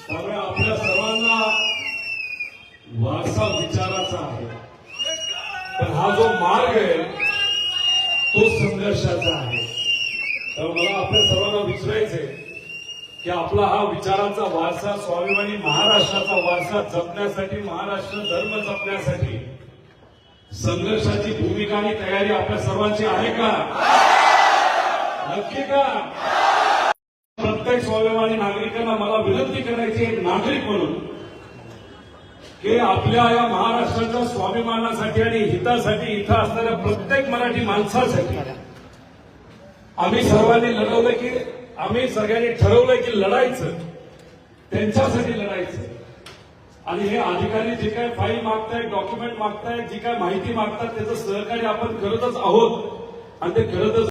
त्यामुळे आपल्या सर्वांना वारसा विचाराचा आहे, पण हा जो मार्ग आहे तो संघर्षाचा आहे. तर मला आपल्या सर्वांना विचारायचंय की आपला हा विचाराचा वारसा, स्वाभिमानी महाराष्ट्राचा वारसा जपण्यासाठी, महाराष्ट्र धर्म जपण्यासाठी संघर्षाची भूमिका आणि तयारी आपल्या सर्वांची आहे का? नक्की का? प्रत्येक स्वाभिमानी नागरिकांना मला विनंती करायची, एक नागरिक म्हणून, की आपल्या या महाराष्ट्राच्या स्वाभिमानासाठी आणि हितासाठी, इथं असणाऱ्या प्रत्येक मराठी माणसासाठी आम्ही सर्वांनी लढवलं, की आम्ही सगळ्यांनी ठरवलंय की लढायचं, त्यांच्यासाठी लढायचं. आणि हे अधिकारी जे काय फाईल मागतायत, डॉक्युमेंट मागतायत, जी काय माहिती मागतात, त्याचं सहकार्य आपण करतच आहोत आणि ते करतच